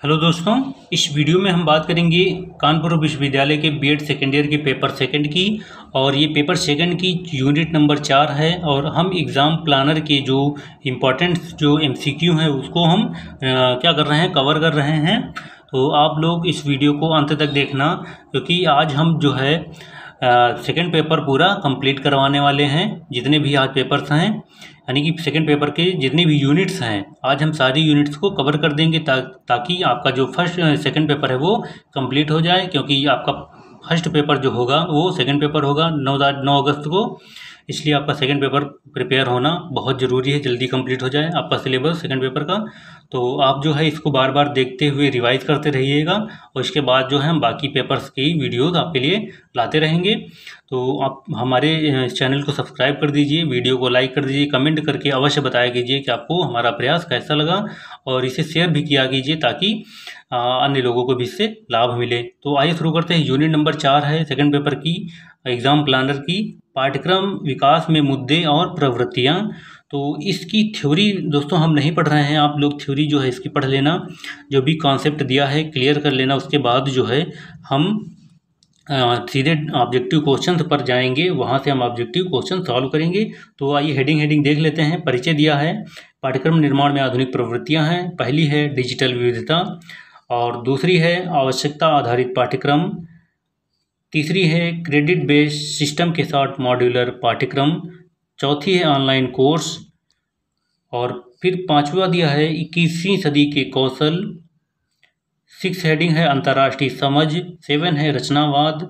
Hello दोस्तों, इस video में हम बात करेंगे कानपुर विश्वविद्यालय के बीएड सेकेंड ईयर के पेपर सेकंड की। और ये पेपर सेकंड की यूनिट नंबर 4 है। और हम एग्ज़ाम प्लानर के जो इम्पोर्टेंट जो एमसीक्यू हैं उसको हम क्या कर रहे हैं, कवर कर रहे हैं। तो आप लोग इस वीडियो को अंत तक देखना, क्योंकि आज हम जो है सेकंड पेपर पूरा कंप्लीट करवाने वाले हैं। जितने भी आज पेपर्स हैं, यानी कि सेकंड पेपर के जितनी भी यूनिट्स हैं, आज हम सारी यूनिट्स को कवर कर देंगे ताकि आपका जो फर्स्ट सेकंड पेपर है वो कंप्लीट हो जाए। क्योंकि आपका फर्स्ट पेपर जो होगा वो सेकंड पेपर होगा 9 अगस्त को, इसलिए आपका सेकंड पेपर प्रिपेयर होना बहुत ज़रूरी है, जल्दी कंप्लीट हो जाए आपका सिलेबस सेकंड पेपर का। तो आप जो है इसको बार बार देखते हुए रिवाइज करते रहिएगा, और इसके बाद जो है हम बाकी पेपर्स की वीडियोस आपके लिए लाते रहेंगे। तो आप हमारे चैनल को सब्सक्राइब कर दीजिए, वीडियो को लाइक कर दीजिए, कमेंट करके अवश्य बताया कीजिए कि आपको हमारा प्रयास कैसा लगा, और इसे शेयर भी किया कीजिए ताकि अन्य लोगों को भी इससे लाभ मिले। तो आइए शुरू करते हैं। यूनिट नंबर 4 है सेकंड पेपर की, एग्ज़ाम प्लानर की, पाठ्यक्रम विकास में मुद्दे और प्रवृत्तियाँ। तो इसकी थ्योरी दोस्तों हम नहीं पढ़ रहे हैं, आप लोग थ्योरी जो है इसकी पढ़ लेना, जो भी कॉन्सेप्ट दिया है क्लियर कर लेना। उसके बाद जो है हम सीधे ऑब्जेक्टिव क्वेश्चन पर जाएंगे, वहाँ से हम ऑब्जेक्टिव क्वेश्चन सॉल्व करेंगे। तो आइए हेडिंग देख लेते हैं। परिचय दिया है, पाठ्यक्रम निर्माण में आधुनिक प्रवृत्तियाँ हैं। पहली है डिजिटल विविधता, और दूसरी है आवश्यकता आधारित पाठ्यक्रम, तीसरी है क्रेडिट बेस्ड सिस्टम के साथ मॉड्यूलर पाठ्यक्रम, चौथी है ऑनलाइन कोर्स, और फिर पांचवा दिया है 21वीं सदी के कौशल। 6 हेडिंग है अंतर्राष्ट्रीय समझ, 7 है रचनावाद,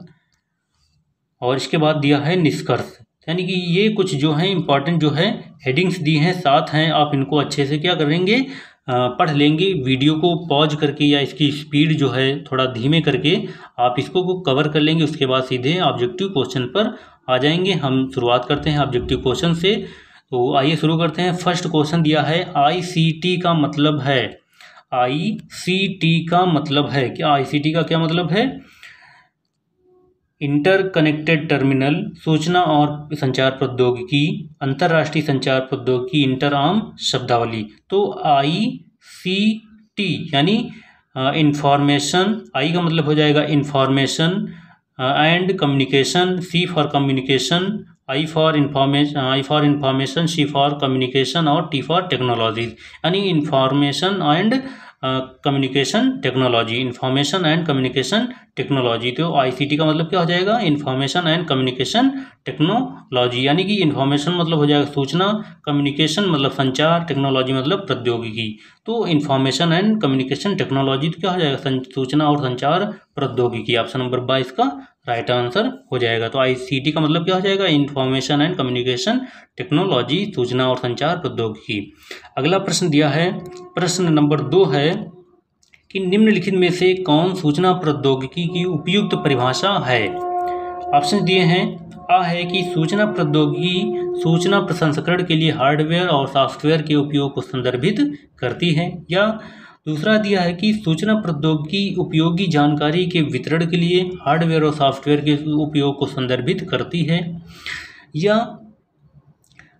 और इसके बाद दिया है निष्कर्ष। यानी कि ये कुछ जो है इम्पॉर्टेंट जो है हेडिंग्स दी हैं, 7 हैं। आप इनको अच्छे से क्या करेंगे, पढ़ लेंगे। वीडियो को पॉज करके या इसकी स्पीड जो है थोड़ा धीमे करके आप इसको कवर कर लेंगे। उसके बाद सीधे ऑब्जेक्टिव क्वेश्चन पर आ जाएंगे। हम शुरुआत करते हैं ऑब्जेक्टिव क्वेश्चन से। तो आइए शुरू करते हैं। फर्स्ट क्वेश्चन दिया है आईसीटी का मतलब है। आईसीटी का मतलब है क्या? आईसीटी का क्या मतलब है? इंटरकनेक्टेड टर्मिनल, सूचना और संचार प्रौद्योगिकी, अंतर्राष्ट्रीय संचार प्रौद्योगिकी, इंटर आर्म शब्दावली। तो ICT यानी इंफॉर्मेशन, आई का मतलब हो जाएगा information and communication, C for communication, I for information, C for communication, और टी फॉर टेक्नोलॉजी। यानी information and communication technology, information and communication technology. तो आईसीटी का मतलब क्या हो जाएगा? Information and communication technology. यानी कि इंफॉर्मेशन मतलब हो जाएगा सूचना, कम्युनिकेशन मतलब संचार, टेक्नोलॉजी मतलब प्रौद्योगिकी। तो इंफॉर्मेशन एंड कम्युनिकेशन टेक्नोलॉजी तो क्या हो जाएगा? सूचना और संचार प्रौद्योगिकी। ऑप्शन नंबर 22 का राइट आंसर हो जाएगा। तो आईसीटी का मतलब क्या हो जाएगा? इंफॉर्मेशन एंड कम्युनिकेशन टेक्नोलॉजी, सूचना और संचार प्रौद्योगिकी। अगला प्रश्न दिया है, प्रश्न नंबर 2 है कि निम्नलिखित में से कौन सूचना प्रौद्योगिकी की उपयुक्त परिभाषा है? ऑप्शन दिए हैं। आ है कि सूचना प्रौद्योगिकी सूचना प्रसंस्करण के लिए हार्डवेयर और सॉफ्टवेयर के उपयोग को संदर्भित करती है, या दूसरा दिया है कि सूचना प्रौद्योगिकी उपयोगी जानकारी के वितरण के लिए हार्डवेयर और सॉफ्टवेयर के उपयोग को संदर्भित करती है, या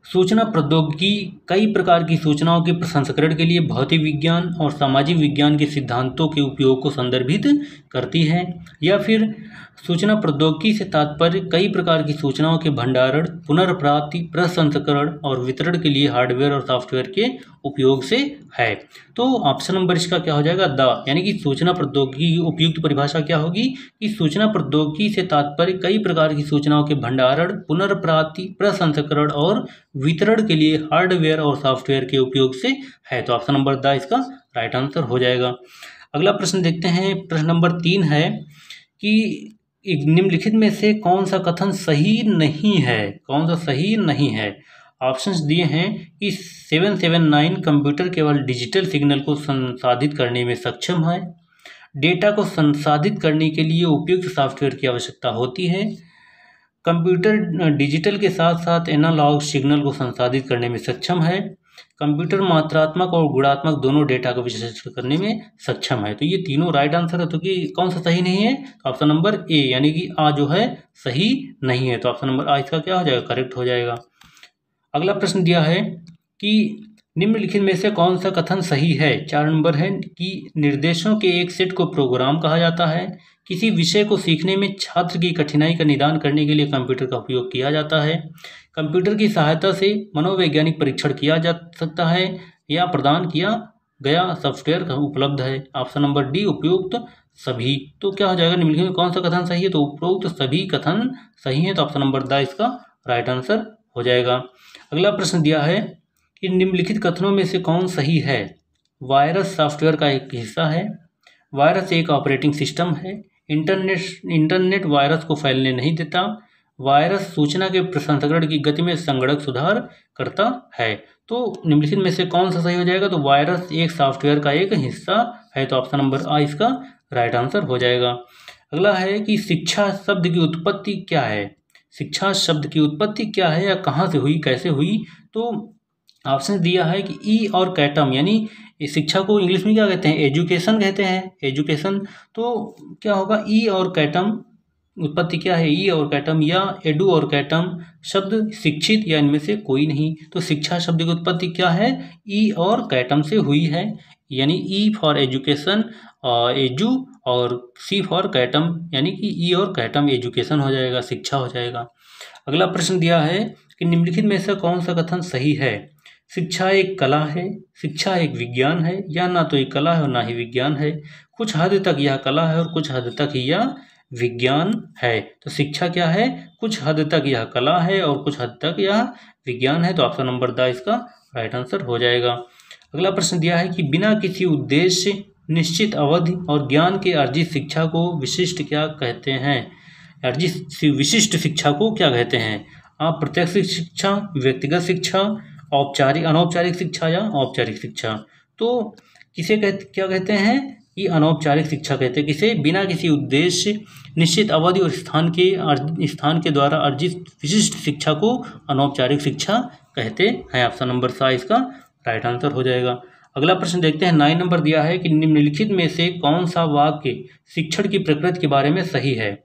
सूचना प्रौद्योगिकी कई प्रकार की सूचनाओं के प्रसंस्करण के लिए भौतिक विज्ञान और सामाजिक विज्ञान के सिद्धांतों के उपयोग को संदर्भित करती है, या फिर सूचना प्रौद्योगिकी से तात्पर्य कई प्रकार की सूचनाओं के भंडारण, पुनर्प्राप्ति, प्रसंस्करण और वितरण के लिए हार्डवेयर और सॉफ्टवेयर के उपयोग से है। तो ऑप्शन नंबर इसका क्या हो जाएगा? द, यानी कि सूचना प्रौद्योगिकी की उपयुक्त परिभाषा क्या होगी कि सूचना प्रौद्योगिकी से तात्पर्य कई प्रकार की सूचनाओं के भंडारण, पुनर्प्राप्ति, प्रसंस्करण और वितरण के लिए हार्डवेयर और सॉफ्टवेयर के उपयोग से है। तो ऑप्शन नंबर द इसका राइट आंसर हो जाएगा। अगला प्रश्न देखते हैं। प्रश्न नंबर 3 है कि निम्नलिखित में से कौन सा कथन सही नहीं है? कौन सा सही नहीं है? ऑप्शंस दिए हैं कि 779 कंप्यूटर केवल डिजिटल सिग्नल को संसाधित करने में सक्षम है, डेटा को संसाधित करने के लिए उपयुक्त सॉफ्टवेयर की आवश्यकता होती है, कंप्यूटर डिजिटल के साथ साथ एनालॉग सिग्नल को संसाधित करने में सक्षम है, कंप्यूटर मात्रात्मक और गुणात्मक दोनों डेटा का विश्लेषण करने में सक्षम है। तो ये तीनों राइट आंसर है। तो कि कौन सा सही नहीं है? तो ऑप्शन नंबर ए, यानी कि आ जो है सही नहीं है। तो ऑप्शन नंबर आ इसका क्या हो जाएगा? करेक्ट हो जाएगा। अगला प्रश्न दिया है कि निम्नलिखित में से कौन सा कथन सही है? 4 नंबर है कि निर्देशों के एक सेट को प्रोग्राम कहा जाता है। किसी विषय को सीखने में छात्र की कठिनाई का निदान करने के लिए कंप्यूटर का उपयोग किया जाता है। कंप्यूटर की सहायता से मनोवैज्ञानिक परीक्षण किया जा सकता है या प्रदान किया गया सॉफ्टवेयर उपलब्ध है। ऑप्शन नंबर डी उपयुक्त सभी। तो क्या हो जाएगा? निम्नलिखित में कौन सा कथन सही है? तो उपरोक्त सभी कथन सही है, तो ऑप्शन नंबर द इसका राइट आंसर हो जाएगा। अगला प्रश्न दिया है कि निम्नलिखित कथनों में से कौन सही है? वायरस सॉफ्टवेयर का एक हिस्सा है। वायरस एक ऑपरेटिंग सिस्टम है। इंटरनेट वायरस को फैलने नहीं देता। वायरस सूचना के प्रसंस्करण की गति में संगणक सुधार करता है। तो निम्नलिखित में से कौन सा सही हो जाएगा? तो वायरस एक सॉफ्टवेयर का एक हिस्सा है, तो ऑप्शन नंबर आ इसका राइट आंसर हो जाएगा। अगला है कि शिक्षा शब्द की उत्पत्ति क्या है? शिक्षा शब्द की उत्पत्ति क्या है या कहाँ से हुई, कैसे हुई? तो ऑप्शन दिया है कि ई और कैटम, यानी शिक्षा को इंग्लिश में क्या कहते हैं? एजुकेशन कहते हैं, एजुकेशन। तो क्या होगा? ई और कैटम उत्पत्ति क्या है? ई और कैटम या एडू और कैटम शब्द शिक्षित या इनमें से कोई नहीं। तो शिक्षा शब्द की उत्पत्ति क्या है? ई और कैटम से हुई है, यानी ई फॉर एजुकेशन एजू और सी फॉर कैटम, यानी कि ई और कैटम एजुकेशन हो जाएगा, शिक्षा हो जाएगा। अगला प्रश्न दिया है कि निम्नलिखित में से कौन सा कथन सही है? शिक्षा एक कला है, शिक्षा एक विज्ञान है, या ना तो एक कला है और ना ही विज्ञान है। कुछ हद तक यह कला है और कुछ हद तक ही यह विज्ञान है। तो शिक्षा क्या है? कुछ हद तक यह कला है और कुछ हद तक यह विज्ञान है, तो ऑप्शन नंबर द इसका राइट आंसर हो जाएगा। अगला प्रश्न दिया है कि बिना किसी उद्देश्य, निश्चित अवधि और ज्ञान के अर्जित शिक्षा को विशिष्ट क्या कहते हैं? अर्जित विशिष्ट शिक्षा को क्या कहते हैं? अप्रत्यक्ष शिक्षा, व्यक्तिगत शिक्षा, औपचारिक अनौपचारिक शिक्षा या औपचारिक शिक्षा। तो किसे क्या कहते हैं? ये अनौपचारिक शिक्षा कहते हैं। किसे? बिना किसी उद्देश्य, निश्चित अवधि और स्थान के द्वारा अर्जित विशिष्ट शिक्षा को अनौपचारिक शिक्षा कहते हैं। ऑप्शन नंबर सा इसका राइट आंसर हो जाएगा। अगला प्रश्न देखते हैं। 9 नंबर दिया है कि निम्नलिखित में से कौन सा वाक्य शिक्षण की प्रकृति के बारे में सही है?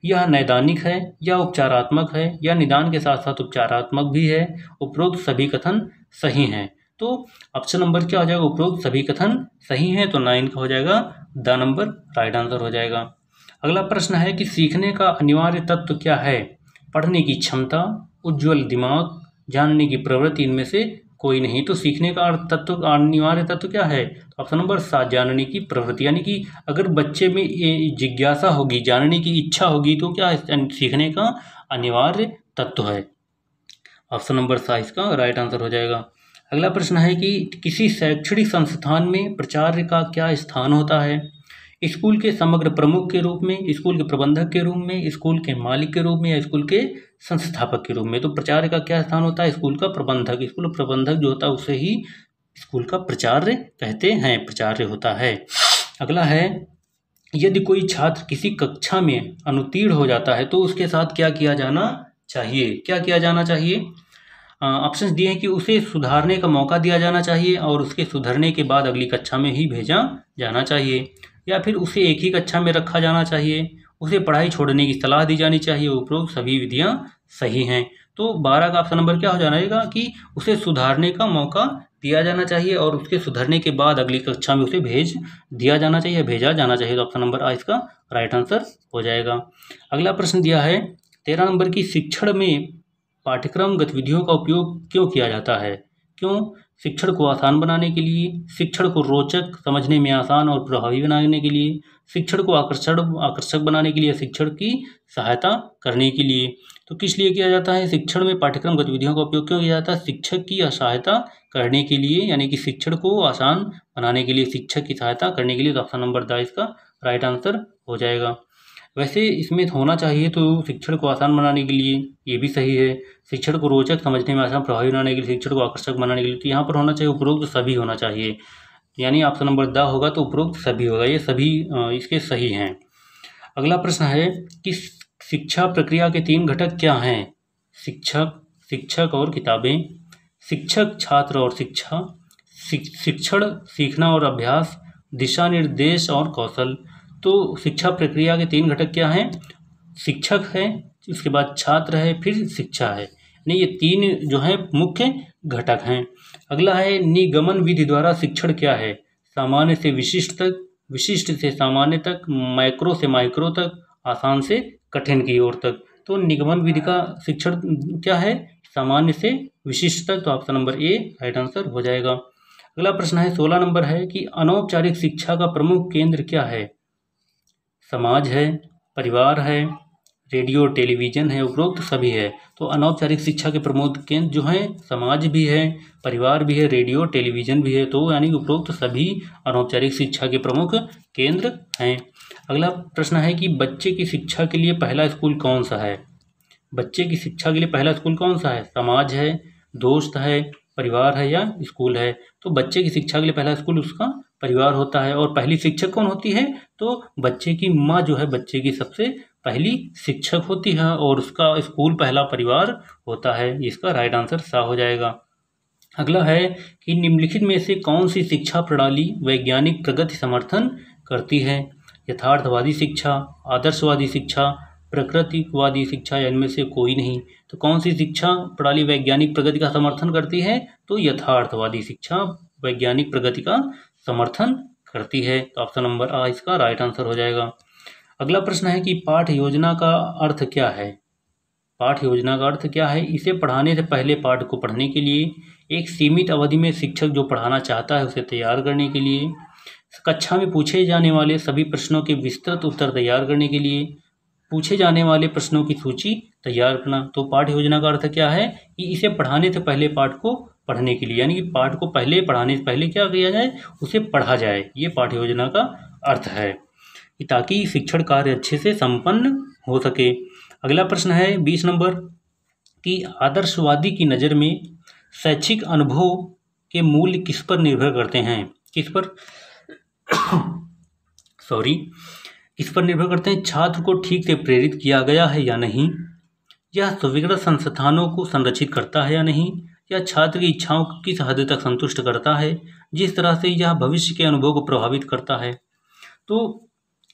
यह नैदानिक है या उपचारात्मक है या निदान के साथ साथ उपचारात्मक भी है। उपरोक्त सभी कथन सही हैं। तो ऑप्शन नंबर क्या हो जाएगा? उपरोक्त सभी कथन सही हैं, तो 9 का हो जाएगा द नंबर राइट आंसर हो जाएगा। अगला प्रश्न है कि सीखने का अनिवार्य तत्व क्या है? पढ़ने की क्षमता, उज्ज्वल दिमाग, जानने की प्रवृत्ति, इनमें से कोई नहीं। तो सीखने का तत्व, अनिवार्य तत्व क्या है? ऑप्शन नंबर 7 जानने की प्रवृत्ति, यानी कि अगर बच्चे में जिज्ञासा होगी, जानने की इच्छा होगी, तो क्या सीखने का अनिवार्य तत्व है। ऑप्शन नंबर 7 इसका राइट आंसर हो जाएगा। अगला प्रश्न है कि किसी शैक्षणिक संस्थान में प्राचार्य का क्या स्थान होता है? स्कूल के समग्र प्रमुख के रूप में, स्कूल के प्रबंधक के रूप में, स्कूल के मालिक के रूप में या स्कूल के संस्थापक के रूप में। तो प्राचार्य का क्या स्थान होता है? स्कूल का प्रबंधक। स्कूल प्रबंधक जो होता है उसे ही स्कूल का प्राचार्य कहते हैं, प्राचार्य होता है। अगला है, यदि कोई छात्र किसी कक्षा में अनुत्तीर्ण हो जाता है तो उसके साथ क्या किया जाना चाहिए? क्या किया जाना चाहिए? ऑप्शंस दिए हैं कि उसे सुधारने का मौका दिया जाना चाहिए और उसके सुधरने के बाद अगली कक्षा में ही भेजा जाना चाहिए, या फिर उसे एक ही कक्षा में रखा जाना चाहिए, उसे पढ़ाई छोड़ने की सलाह दी जानी चाहिए। उपरोक्त सभी विधियां सही हैं। तो 12 का ऑप्शन नंबर क्या हो जाएगा कि उसे सुधारने का मौका दिया जाना चाहिए और उसके सुधरने के बाद अगली कक्षा में उसे भेज दिया जाना चाहिए, भेजा जाना चाहिए। तो ऑप्शन नंबर आ इसका राइट आंसर हो जाएगा। अगला प्रश्न दिया है 13 नंबर की, शिक्षण में पाठ्यक्रम गतिविधियों का उपयोग क्यों किया जाता है? क्यों? शिक्षण को आसान बनाने के लिए, शिक्षण को रोचक, समझने में आसान और प्रभावी बनाने के लिए, शिक्षण को आकर्षक बनाने के लिए, शिक्षण की सहायता करने के लिए। तो किस लिए किया जाता है? शिक्षण में पाठ्यक्रम गतिविधियों का उपयोग क्यों किया जाता है? शिक्षक की सहायता करने के लिए, यानी कि शिक्षण को आसान बनाने के लिए, शिक्षक की सहायता करने के लिए। तो ऑप्शन नंबर 10 इसका राइट आंसर हो जाएगा। वैसे इसमें होना चाहिए तो शिक्षण को आसान बनाने के लिए, ये भी सही है। शिक्षण को रोचक, समझने में आसान, प्रभावी बनाने के लिए, शिक्षण को आकर्षक बनाने के लिए, तो यहाँ पर होना चाहिए उपरोक्त सभी होना चाहिए, यानी ऑप्शन नंबर द होगा तो उपरोक्त सभी होगा। ये सभी इसके सही हैं। अगला प्रश्न है कि शिक्षा प्रक्रिया के 3 घटक क्या हैं? शिक्षक और किताबें, शिक्षक, छात्र और शिक्षा, शिक्षण, सीखना और अभ्यास, दिशा निर्देश और कौशल। तो शिक्षा प्रक्रिया के 3 घटक क्या हैं? शिक्षक है, उसके बाद छात्र है, फिर शिक्षा है, नहीं, ये 3 जो है मुख्य घटक हैं। अगला है निगमन विधि द्वारा शिक्षण क्या है? सामान्य से विशिष्ट तक, विशिष्ट से सामान्य तक, मैक्रो से माइक्रो तक, आसान से कठिन की ओर तक। तो निगमन विधि का शिक्षण क्या है? सामान्य से विशिष्ट तक। तो option number A right answer हो जाएगा। अगला प्रश्न है 16 नंबर है कि अनौपचारिक शिक्षा का प्रमुख केंद्र क्या है? समाज है, परिवार है, रेडियो टेलीविजन है, उपरोक्त सभी है। तो अनौपचारिक शिक्षा के प्रमुख केंद्र जो हैं समाज भी है, परिवार भी है, रेडियो टेलीविजन भी है। तो यानी उपरोक्त सभी अनौपचारिक शिक्षा के प्रमुख केंद्र हैं। अगला प्रश्न है कि बच्चे की शिक्षा के लिए पहला स्कूल कौन सा है? बच्चे की शिक्षा के लिए पहला स्कूल कौन सा है? समाज है, दोस्त है, परिवार है या स्कूल है? तो बच्चे की शिक्षा के लिए पहला स्कूल उसका परिवार होता है। और पहली शिक्षक कौन होती है? तो बच्चे की माँ जो है बच्चे की सबसे पहली शिक्षक होती है और उसका स्कूल पहला परिवार होता है। इसका राइट आंसर सा हो जाएगा। अगला है कि निम्नलिखित में से कौन सी शिक्षा प्रणाली वैज्ञानिक प्रगति समर्थन करती है? यथार्थवादी शिक्षा, आदर्शवादी शिक्षा, प्रकृतिवादी शिक्षा या इनमें से कोई नहीं। तो कौन सी शिक्षा प्रणाली वैज्ञानिक प्रगति का समर्थन करती है? तो यथार्थवादी शिक्षा वैज्ञानिक प्रगति का समर्थन करती है। तो ऑप्शन नंबर आ इसका राइट आंसर हो जाएगा। अगला प्रश्न है कि पाठ योजना का अर्थ क्या है? पाठ योजना का अर्थ क्या है? इसे पढ़ाने से पहले पाठ को पढ़ने के लिए, एक सीमित अवधि में शिक्षक जो पढ़ाना चाहता है उसे तैयार करने के लिए, कक्षा में पूछे जाने वाले सभी प्रश्नों के विस्तृत उत्तर तैयार करने के लिए, पूछे जाने वाले प्रश्नों की सूची तैयार करना। तो पाठ योजना का अर्थ क्या है? कि इसे पढ़ाने से पहले पाठ को पढ़ने के लिए, यानी कि पाठ को पहले पढ़ाने से पहले क्या किया जाए? उसे पढ़ा जाए। ये पाठ योजना का अर्थ है ताकि शिक्षण कार्य अच्छे से संपन्न हो सके। अगला प्रश्न है 20 नंबर कि आदर्शवादी की नज़र में शैक्षिक अनुभव के मूल्य किस पर निर्भर करते हैं? किस पर किस पर निर्भर करते हैं? छात्र को ठीक से प्रेरित किया गया है या नहीं, यह स्वीकृत संस्थानों को संरक्षित करता है या नहीं, या छात्र की इच्छाओं को किस हद तक संतुष्ट करता है, जिस तरह से यह भविष्य के अनुभव को प्रभावित करता है। तो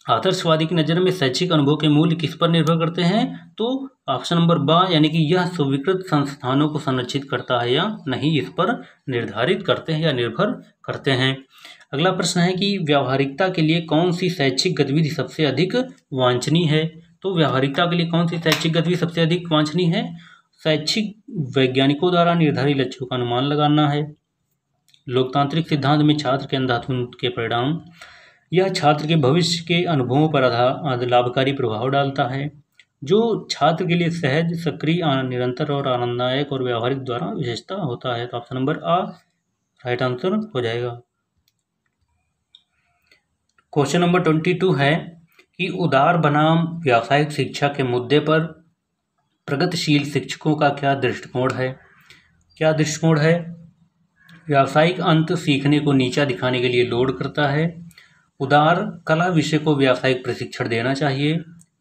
आदर्शवादी की नज़र में शैक्षिक अनुभव के मूल्य किस पर निर्भर करते हैं? तो ऑप्शन नंबर बा यानी कि यह स्वीकृत संस्थानों को संरक्षित करता है या नहीं, इस पर निर्धारित करते हैं या निर्भर करते हैं। अगला प्रश्न है कि व्यावहारिकता के लिए कौन सी शैक्षिक गतिविधि सबसे अधिक वांछनीय है? तो व्यावहारिकता के लिए कौन सी शैक्षिक गतिविधि सबसे अधिक वांछनीय है? शैक्षिक वैज्ञानिकों द्वारा निर्धारित लक्ष्यों का अनुमान लगाना है, लोकतांत्रिक सिद्धांत में छात्र के अंधाधुंध के परिणाम, यह छात्र के भविष्य के अनुभवों पर लाभकारी प्रभाव डालता है, जो छात्र के लिए सहज, सक्रिय, निरंतर और आनंददायक और व्यावहारिक द्वारा विशेषता होता है। तो ऑप्शन नंबर आ राइट आंसर हो जाएगा। क्वेश्चन नंबर 22 है कि उदार बनाम व्यावसायिक शिक्षा के मुद्दे पर प्रगतिशील शिक्षकों का क्या दृष्टिकोण है? क्या दृष्टिकोण है? व्यावसायिक अंत सीखने को नीचा दिखाने के लिए लोड करता है। उदार कला विषय को व्यावसायिक प्रशिक्षण देना चाहिए।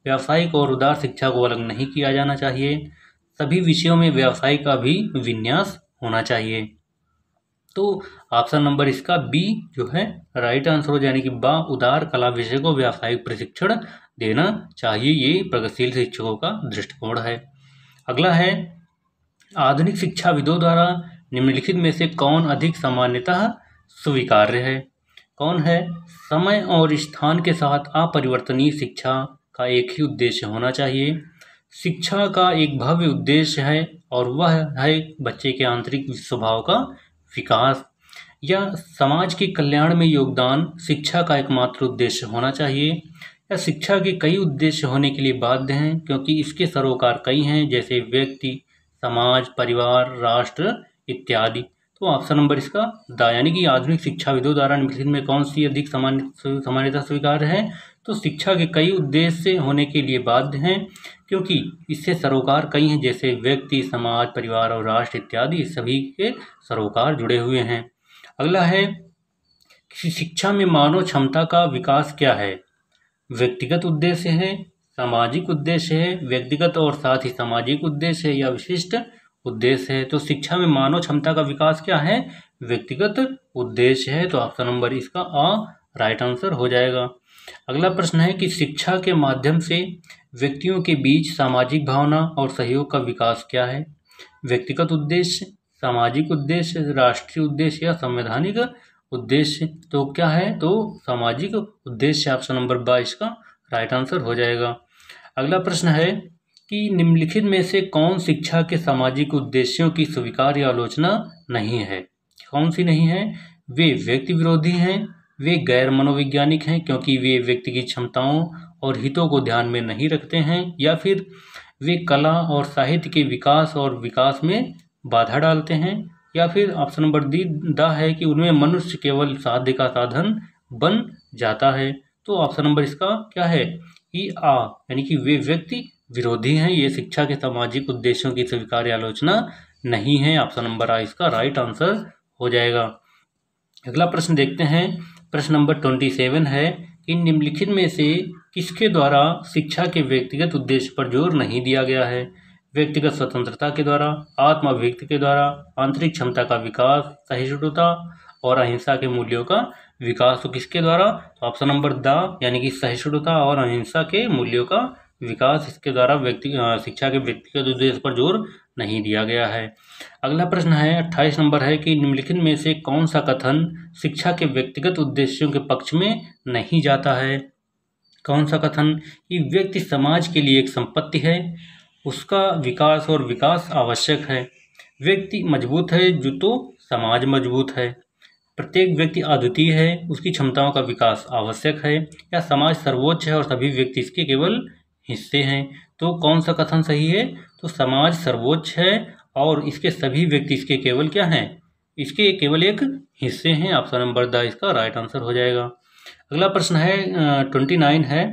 व्यावसायिक और उदार शिक्षा को अलग नहीं किया जाना चाहिए। सभी विषयों में व्यावसायिक का भी विन्यास होना चाहिए। तो ऑप्शन नंबर इसका बी जो है राइट आंसर हो जाने की बा, उदार कला विषय को व्यावसायिक प्रशिक्षण देना चाहिए। ये प्रगतिशील शिक्षकों का दृष्टिकोण है। अगला है आधुनिक शिक्षाविदों द्वारा निम्नलिखित में से कौन अधिक सामान्यतः स्वीकार्य है? कौन है? समय और स्थान के साथ अपरिवर्तनीय शिक्षा का एक ही उद्देश्य होना चाहिए। शिक्षा का एक भव्य उद्देश्य है और वह है बच्चे के आंतरिक स्वभाव का विकास। या समाज के कल्याण में योगदान शिक्षा का एकमात्र उद्देश्य होना चाहिए। या शिक्षा के कई उद्देश्य होने के लिए बाध्य हैं क्योंकि इसके सरोकार कई हैं, जैसे व्यक्ति, समाज, परिवार, राष्ट्र इत्यादि। तो ऑप्शन नंबर इसका दा यानी कि आधुनिक शिक्षाविदों द्वारा निम्नलिखित में कौन सी अधिक सामान्यतः स्वीकार्य है? तो शिक्षा के कई उद्देश्य होने के लिए बाध्य हैं क्योंकि इससे सरोकार कई हैं, जैसे व्यक्ति, समाज, परिवार और राष्ट्र इत्यादि, सभी के सरोकार जुड़े हुए हैं। अगला है कि शिक्षा में मानव क्षमता का विकास क्या है? व्यक्तिगत उद्देश्य है, सामाजिक उद्देश्य है, व्यक्तिगत और साथ ही सामाजिक उद्देश्य है या विशिष्ट उद्देश्य है। तो शिक्षा में मानव क्षमता का विकास क्या है? व्यक्तिगत उद्देश्य है। तो ऑप्शन नंबर इसका आ राइट आंसर हो जाएगा। अगला प्रश्न है कि शिक्षा के माध्यम से व्यक्तियों के बीच सामाजिक भावना और सहयोग का विकास क्या है? व्यक्तिगत उद्देश्य, सामाजिक उद्देश्य, राष्ट्रीय उद्देश्य या संवैधानिक उद्देश्य। तो क्या है, तो सामाजिक उद्देश्य ऑप्शन नंबर 22 का राइट आंसर हो जाएगा। अगला प्रश्न है कि निम्नलिखित में से कौन शिक्षा के सामाजिक उद्देश्यों की स्वीकार या आलोचना नहीं है। कौन सी नहीं है? वे व्यक्ति विरोधी हैं, वे गैर मनोवैज्ञानिक हैं क्योंकि वे व्यक्ति की क्षमताओं और हितों को ध्यान में नहीं रखते हैं, या फिर वे कला और साहित्य के विकास और विकास में बाधा डालते हैं, या फिर ऑप्शन नंबर द है कि उनमें मनुष्य केवल साध्य का साधन बन जाता है। तो ऑप्शन नंबर इसका क्या है, ई आ, यानी कि वे व्यक्ति विरोधी हैं, ये शिक्षा के सामाजिक उद्देश्यों की स्वीकार्य आलोचना नहीं है। ऑप्शन नंबर आ इसका राइट आंसर हो जाएगा। अगला प्रश्न देखते हैं, प्रश्न नंबर 27 है कि निम्नलिखित में से किसके द्वारा शिक्षा के व्यक्तिगत उद्देश्य पर जोर नहीं दिया गया है। व्यक्तिगत स्वतंत्रता के द्वारा, आत्म अभिव्यक्ति के द्वारा, आंतरिक क्षमता का विकास, सहिष्णुता और अहिंसा के मूल्यों का विकास। तो किसके द्वारा? तो ऑप्शन नंबर द, यानी कि सहिष्णुता और अहिंसा के मूल्यों का विकास, इसके द्वारा शिक्षा के व्यक्तिगत उद्देश्य पर जोर नहीं दिया गया है। अगला प्रश्न है 28 नंबर है कि निम्नलिखित में से कौन सा कथन शिक्षा के व्यक्तिगत उद्देश्यों के पक्ष में नहीं जाता है। कौन सा कथन? कि व्यक्ति समाज के लिए एक संपत्ति है, उसका विकास और विकास आवश्यक है, व्यक्ति मजबूत है जो तो समाज मजबूत है, प्रत्येक व्यक्ति अद्वितीय है, उसकी क्षमताओं का विकास आवश्यक है, या समाज सर्वोच्च है और सभी व्यक्ति इसके केवल हिस्से हैं। तो कौन सा कथन सही है? तो समाज सर्वोच्च है और इसके सभी व्यक्ति इसके केवल क्या हैं? इसके केवल एक हिस्से हैं। ऑप्शन नंबर द इसका राइट आंसर हो जाएगा। अगला प्रश्न है 29 है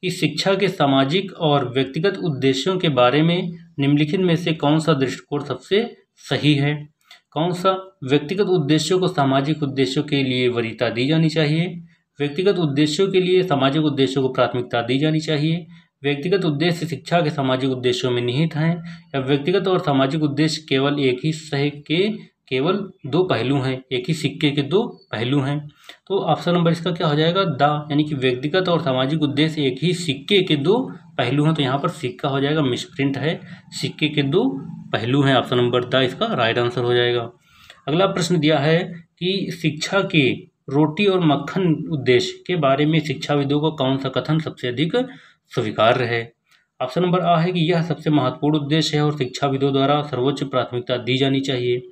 कि शिक्षा के सामाजिक और व्यक्तिगत उद्देश्यों के बारे में निम्नलिखित में से कौन सा दृष्टिकोण सबसे सही है। कौन सा? व्यक्तिगत उद्देश्यों को सामाजिक उद्देश्यों के लिए वरीयता दी जानी चाहिए, व्यक्तिगत उद्देश्यों के लिए सामाजिक उद्देश्यों को प्राथमिकता दी जानी चाहिए, व्यक्तिगत उद्देश्य शिक्षा के सामाजिक उद्देश्यों में निहित हैं, या व्यक्तिगत और सामाजिक उद्देश्य केवल एक ही सही के केवल दो पहलू हैं, एक ही सिक्के के दो पहलू हैं। तो ऑप्शन नंबर इसका क्या हो जाएगा? द, यानी कि व्यक्तिगत और सामाजिक उद्देश्य एक ही सिक्के के दो पहलू हैं। तो यहाँ पर सिक्का हो जाएगा, मिसप्रिंट है, सिक्के के दो पहलू हैं। ऑप्शन नंबर द इसका राइट आंसर हो जाएगा। अगला प्रश्न दिया है कि शिक्षा के रोटी और मक्खन उद्देश्य के बारे में शिक्षाविदों को कौन सा कथन सबसे अधिक स्वीकार्य है। ऑप्शन नंबर आ है कि यह सबसे महत्वपूर्ण उद्देश्य है और शिक्षाविदों द्वारा सर्वोच्च प्राथमिकता दी जानी चाहिए,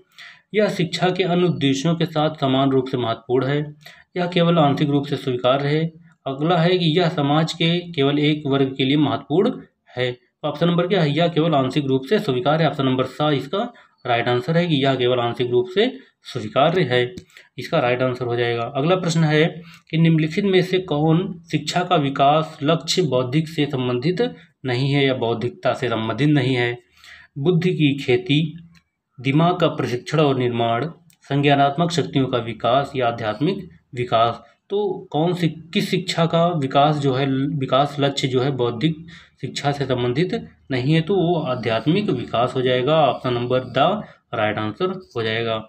यह शिक्षा के अन्य उद्देश्यों के साथ समान रूप से महत्वपूर्ण है, यह केवल आंशिक रूप से स्वीकार्य है। अगला है कि यह समाज के केवल एक वर्ग के लिए महत्वपूर्ण है। तो ऑप्शन नंबर क्या है? यह केवल आंशिक रूप से स्वीकार्य है। ऑप्शन नंबर सा इसका राइट आंसर है कि यह केवल आंशिक रूप से स्वीकार्य है, इसका राइट आंसर हो जाएगा। अगला प्रश्न है कि निम्नलिखित में से कौन शिक्षा का विकास लक्ष्य बौद्धिक से संबंधित नहीं है या बौद्धिकता से संबंधित नहीं है। बुद्धि की खेती, दिमाग का प्रशिक्षण और निर्माण, संज्ञानात्मक शक्तियों का विकास या आध्यात्मिक विकास। तो कौन सी किस शिक्षा का विकास जो है, विकास लक्ष्य जो है बौद्धिक शिक्षा से संबंधित नहीं है, तो वो आध्यात्मिक विकास हो जाएगा। Option number the right answer हो जाएगा।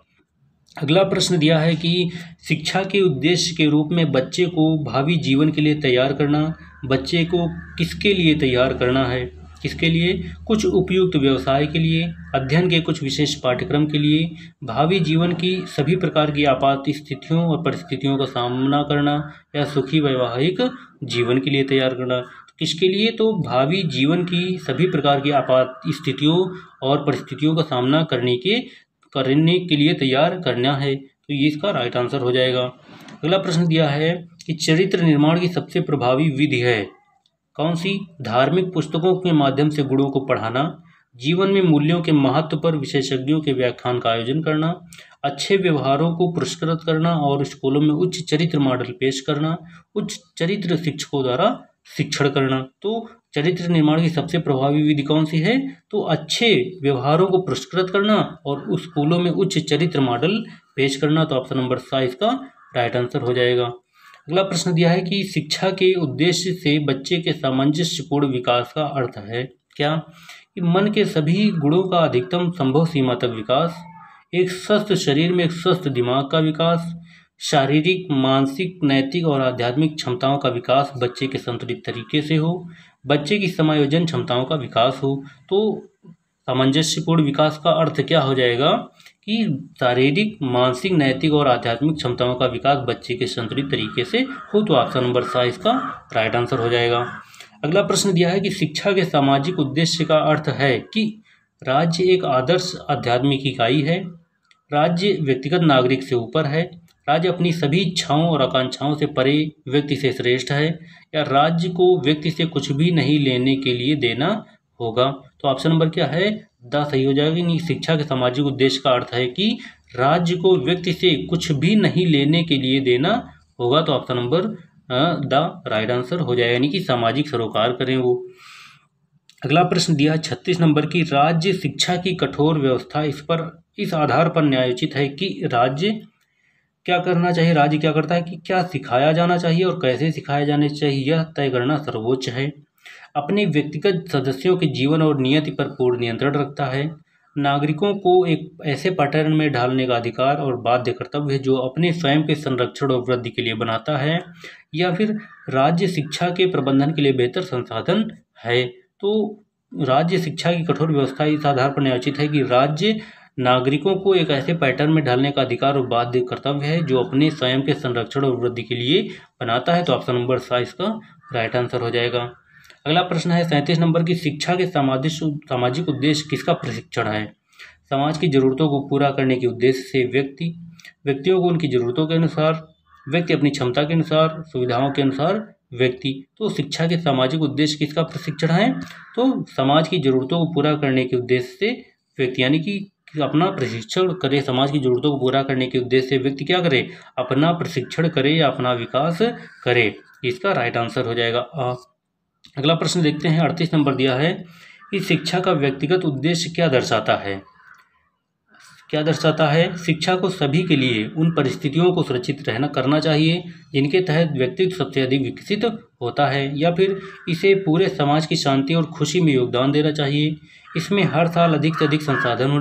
अगला प्रश्न दिया है कि शिक्षा के उद्देश्य के रूप में बच्चे को भावी जीवन के लिए तैयार करना, बच्चे को किसके लिए तैयार करना है, किसके लिए? कुछ उपयुक्त व्यवसाय के लिए, अध्ययन के कुछ विशेष पाठ्यक्रम के लिए, भावी जीवन की सभी प्रकार की आपात स्थितियों और परिस्थितियों का सामना करना, या सुखी वैवाहिक जीवन के लिए तैयार करना। किसके लिए? तो भावी जीवन की सभी प्रकार की आपात स्थितियों और परिस्थितियों का सामना करने के लिए तैयार करना है। तो ये इसका राइट आंसर हो जाएगा। अगला प्रश्न दिया है कि चरित्र निर्माण की सबसे प्रभावी विधि है कौन सी? धार्मिक पुस्तकों के माध्यम से गुणों को पढ़ाना, जीवन में मूल्यों के महत्व पर विशेषज्ञों के व्याख्यान का आयोजन करना, अच्छे व्यवहारों को पुरस्कृत करना और स्कूलों में उच्च चरित्र मॉडल पेश करना, उच्च चरित्र शिक्षकों द्वारा शिक्षण करना। तो चरित्र निर्माण की सबसे प्रभावी विधि कौन सी है? तो अच्छे व्यवहारों को पुरस्कृत करना और स्कूलों में उच्च चरित्र मॉडल पेश करना। तो ऑप्शन नंबर सा इसका राइट आंसर हो जाएगा। अगला प्रश्न दिया है कि शिक्षा के उद्देश्य से बच्चे के सामंजस्यपूर्ण विकास का अर्थ है क्या? कि मन के सभी गुणों का अधिकतम संभव सीमा तक विकास, एक स्वस्थ शरीर में एक स्वस्थ दिमाग का विकास, शारीरिक, मानसिक, नैतिक और आध्यात्मिक क्षमताओं का विकास बच्चे के संतुलित तरीके से हो, बच्चे की समायोजन क्षमताओं का विकास हो। तो सामंजस्यपूर्ण विकास का अर्थ क्या हो जाएगा कि शारीरिक, मानसिक, नैतिक और आध्यात्मिक क्षमताओं का विकास बच्चे के संतुलित तरीके से हो। तो ऑप्शन नंबर 7 इसका राइट आंसर हो जाएगा। अगला प्रश्न दिया है कि शिक्षा के सामाजिक उद्देश्य का अर्थ है कि राज्य एक आदर्श आध्यात्मिक इकाई है, राज्य व्यक्तिगत नागरिक से ऊपर है, राज्य अपनी सभी इच्छाओं और आकांक्षाओं से परे व्यक्ति से श्रेष्ठ है, या राज्य को व्यक्ति से कुछ भी नहीं लेने के लिए देना होगा। तो ऑप्शन नंबर क्या है, द सही हो जाएगा। नहीं, शिक्षा के सामाजिक उद्देश्य का अर्थ है कि राज्य को व्यक्ति से कुछ भी नहीं लेने के लिए देना होगा। तो option number the right answer हो जाएगा, यानी कि सामाजिक सरोकार करें वो। अगला प्रश्न दिया 36 नंबर की, राज्य शिक्षा की कठोर व्यवस्था इस आधार पर न्यायोचित है कि राज्य क्या करना चाहिए, राज्य क्या करता है कि क्या सिखाया जाना चाहिए और कैसे सिखाया जाना चाहिए, यह तय करना सर्वोच्च है। अपने व्यक्तिगत सदस्यों के जीवन और नियति पर पूर्ण नियंत्रण रखता है। नागरिकों को एक ऐसे पैटर्न में ढालने का अधिकार और बाध्य कर्तव्य है जो अपने स्वयं के संरक्षण और वृद्धि के लिए बनाता है, या फिर राज्य शिक्षा के प्रबंधन के लिए बेहतर संसाधन है। तो राज्य शिक्षा की कठोर व्यवस्था इस आधार पर न्यायोचित है कि राज्य नागरिकों को एक ऐसे पैटर्न में ढालने का अधिकार और बाध्य कर्तव्य है जो अपने स्वयं के संरक्षण और वृद्धि के लिए बनाता है। तो ऑप्शन नंबर 7 इसका राइट आंसर हो जाएगा। अगला प्रश्न है 37 नंबर की, शिक्षा के सामाजिक उद्देश्य किसका प्रशिक्षण है। समाज की जरूरतों को पूरा करने के उद्देश्य से व्यक्तियों को उनकी जरूरतों के अनुसार, व्यक्ति अपनी क्षमता के अनुसार, सुविधाओं के अनुसार व्यक्ति। तो शिक्षा के सामाजिक उद्देश्य किसका प्रशिक्षण है, तो समाज की जरूरतों को पूरा करने के उद्देश्य से व्यक्ति, यानी कि अपना प्रशिक्षण करे, समाज की जरूरतों को पूरा करने के उद्देश्य से व्यक्ति क्या करे, अपना प्रशिक्षण करे या अपना विकास करे। इसका राइट आंसर हो जाएगा। अगला प्रश्न देखते हैं 38 नंबर दिया है कि शिक्षा का व्यक्तिगत उद्देश्य क्या दर्शाता है। शिक्षा को सभी के लिए उन परिस्थितियों को सुरक्षित करना चाहिए जिनके तहत व्यक्तित्व सबसे अधिक विकसित होता है, या फिर इसे पूरे समाज की शांति और खुशी में योगदान देना चाहिए। इसमें हर साल अधिक से अधिक संस्थान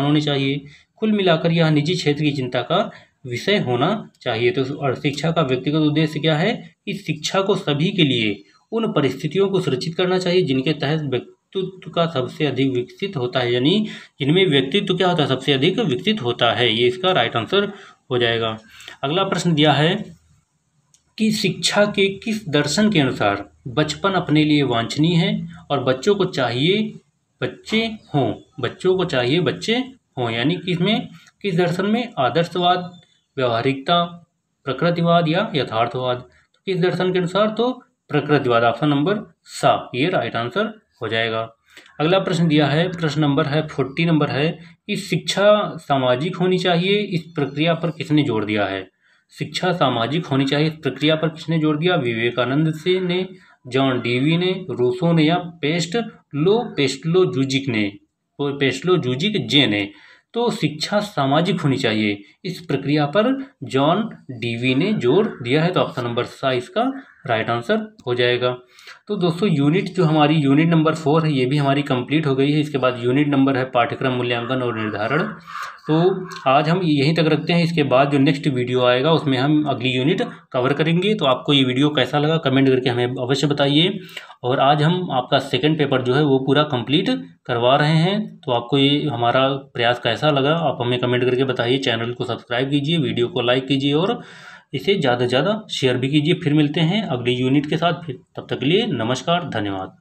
होने चाहिए। कुल मिलाकर यह निजी क्षेत्र की चिंता का विषय होना चाहिए। तो शिक्षा का व्यक्तिगत उद्देश्य क्या है कि शिक्षा को सभी के लिए उन परिस्थितियों को सुरक्षित करना चाहिए जिनके तहत व्यक्तित्व का सबसे अधिक विकसित होता है, यानी जिनमें व्यक्तित्व क्या होता है, सबसे अधिक विकसित होता है। ये इसका राइट आंसर हो जाएगा। अगला प्रश्न दिया है कि शिक्षा के किस दर्शन के अनुसार बचपन अपने लिए वांछनीय है और बच्चों को चाहिए बच्चे हों, यानी किस दर्शन में, आदर्शवाद, व्यवहारिकता, प्रकृतिवाद या यथार्थवाद। तो किस दर्शन के अनुसार, तो प्रकृतिवाद। ऑप्शन नंबर 7 ये राइट आंसर हो जाएगा। अगला प्रश्न दिया है, प्रश्न नंबर है 40 नंबर है कि शिक्षा सामाजिक होनी चाहिए, इस प्रक्रिया पर किसने जोर दिया है। शिक्षा सामाजिक होनी चाहिए, इस प्रक्रिया पर किसने जोर दिया, विवेकानंद ने, जॉन डीवी ने, रूसो ने, या पेस्टलो-जूजिक जे ने। तो शिक्षा सामाजिक होनी चाहिए, इस प्रक्रिया पर जॉन डीवी ने जोर दिया है। तो ऑप्शन नंबर 7 इसका राइट आंसर हो जाएगा। तो दोस्तों हमारी यूनिट नंबर 4 है, ये भी हमारी कंप्लीट हो गई है। इसके बाद यूनिट नंबर है पाठ्यक्रम मूल्यांकन और निर्धारण। तो आज हम यहीं तक रखते हैं। इसके बाद जो नेक्स्ट वीडियो आएगा उसमें हम अगली यूनिट कवर करेंगे। तो आपको ये वीडियो कैसा लगा कमेंट करके हमें अवश्य बताइए। और आज हम आपका सेकंड पेपर जो है वो पूरा कंप्लीट करवा रहे हैं। तो आपको ये हमारा प्रयास कैसा लगा आप हमें कमेंट करके बताइए। चैनल को सब्सक्राइब कीजिए, वीडियो को लाइक कीजिए और इसे ज़्यादा से ज़्यादा शेयर भी कीजिए। फिर मिलते हैं अगली यूनिट के साथ। फिर तब तक के लिए नमस्कार, धन्यवाद।